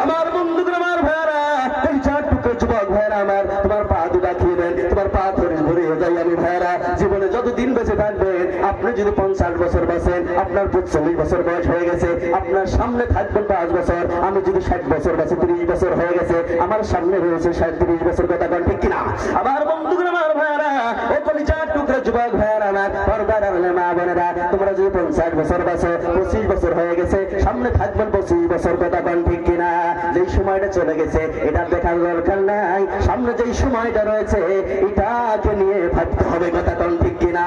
আমার বন্ধুদের, আমার ভাইয়ারা, এই চার টুকরো যুবক ভাইয়ারা আমার, তোমার পা দুটা খেয়ে দেন, তোমার পা ধরে ভরে যাই আমি ভাইয়ারা। জীবনে যতদিন বেঁচে থাকবেন, আপনি যদি 50 বছর বাঁচেন, আপনার 40 বছর বয়স হয়ে গেছে, আপনার সামনে থাকবেন 5 বছর। আমি যদি 60 বছর বাঁচি, 30 বছর হয়ে গেছে, আমার সামনে রয়েছে 30 বছর। কথা বলেন ঠিক কিনা? আমার বন্ধুদের, আমার ভাইয়ারা, ও কলিজার টুকরো যুবক ভাইয়ারা আমার, পর্দার আড়ালে মা বোনেরা, তোমরা যদি 50 বছর বাঁচো, 25 বছর হয়ে গেছে, সামনে থাকবেন 25 বছর। কথা বলেন ঠিক কিনা? যেই সময়টা চলে গেছে এটা দেখার দরকার নাই, সামনে যেই সময়টা রয়েছে এটাকে নিয়ে ভাবতে হবে। কথা বলেন ঠিক কিনা?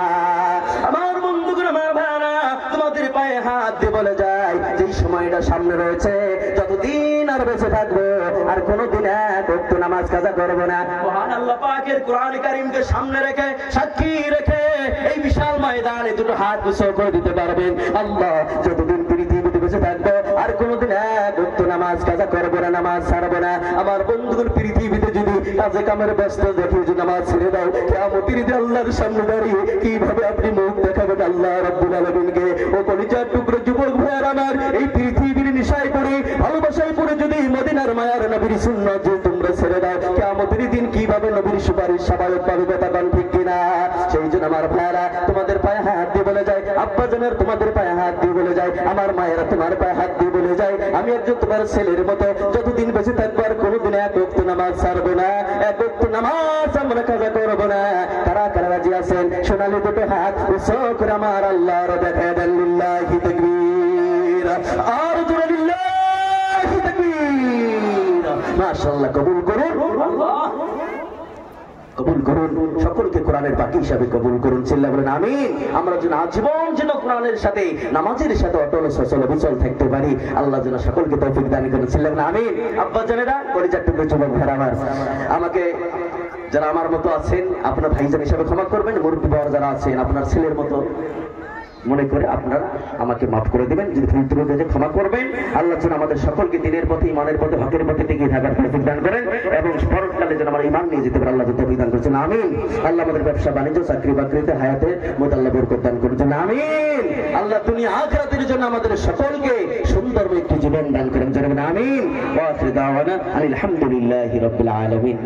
আমার বন্ধুগুলো, আমার ভাইরা, তোমাদের পায়ে হাত দিয়ে বলে যায়, যেই সময়টা সামনে রয়েছে, যতদিন আর বেঁচে থাকবো আর কোনোদিন এক ওয়াক্ত নামাজ কাজা করবো না। মহান আল্লাহ পাকের কোরআন কারীমকে সামনে রেখে, সাক্ষী রেখে এই বিশাল ময়দানে দুটো হাত উঁচু করে দিতে পারবেন, আল্লাহ যতদিন পৃথিবীতে বেঁচে থাকবো আর কোনোদিন এক ওয়াক্ত নামাজ কাজা করবো না, নামাজ ছাড়বো না। আমার বন্ধুগুলো, পৃথিবীতে যদি কাজে কামের ব্যস্ত দেখে যদি নামাজ ছেড়ে দাও, কিয়ামতের দিনে আল্লাহর সামনে দাঁড়িয়ে কিভাবে আপনি মুখ দেখাবেন আল্লাহ রাব্বুল আলামিনকে? ও কলিজার টুকরো যুবক ভাইয়ার আমার, এই পৃথিবীর নেশায় পড়ে, ভালোবাসায় পড়ে যদি মদিনার মায়ার নবীর সুন্নাত যদি তোমরা ছেড়ে দাও, কিয়ামতের দিন কিভাবে নবীর সুপারিশ সাবায়ত পাবে? কথা বলেন ঠিক কিনা? সেই জন্য আমার ভাইয়ারা, তোমাদের পায়ে হাত দিয়ে বলে যায়, আব্বা জানের তোমাদের পায়ে হাত দিয়ে বলে যায়, আমার মায়েরা তোমার পায়ে হাত দিয়ে বলে যায়, আমি একজন তোমার ছেলের মতো যতদিন বেঁচে থাকবো আর কোনোদিন এক ওয়াক্ত নামাজ ছাড়বো না, এক ওয়াক্ত নামাজ আমরা কাজা করবো না। কারা কারা রাজি আছেন? সোনালি দুটো হাত উঁচু করে আমার আল্লাহর দেখা দেন। লিল্লাহি তাকবীর, আর জোরে লিল্লাহি তাকবীর। মাশাআল্লাহ, কবুল করুন, কবুল করুন, সকলকে কোরআনের বাকি হিসাবে কবুল করুন। চিল্লা বলেন আমিন। আমরা যেন আজীবন যেন কোরআনের সাথে, নামাজের সাথে অটল সচল বিচল থাকতে পারি, আল্লাহ যেন সকলকে তৌফিক দান করেন। চিল্লা বলেন আমিন। আব্বা জানেরা, কলিজার টুকরো যুবক ভাইরা আমার, আমাকে যারা আমার মতো আছেন আপনার ভাইজান হিসাবে ক্ষমা করবেন, মুরব্বি বর যারা আছেন আপনার ছেলের মতো মনে করে আপনারা আমাকে মাফ করে দিবেন, যদি ভুল ত্রুটি হয়েছে ক্ষমা করবেন। আল্লাহ যেন আমাদের সকলকে দিনের পথে, ইমানের পথে, হকের পথে টিকিয়ে থাকার তৌফিক দান করেন এবং পরকালে যেন আমরা ইমান নিয়ে যেতে পারি, আল্লাহ তৌফিক দান করেছেন আমিন। আল্লাহ আমাদের ব্যবসা বাণিজ্য, চাকরি বাকরিতে, হায়াতে মধ্যে আল্লাহ বরকত দান করেছেন আমিন। আল্লাহ দুনিয়া আখিরাতের জন্য আমাদের সকলকে সুন্দর একটি জীবন দান করেন, জানাবেন আমিন। ওয়া আখিরু দাওয়ানা আলহামদুলিল্লাহি রাব্বিল আলামিন।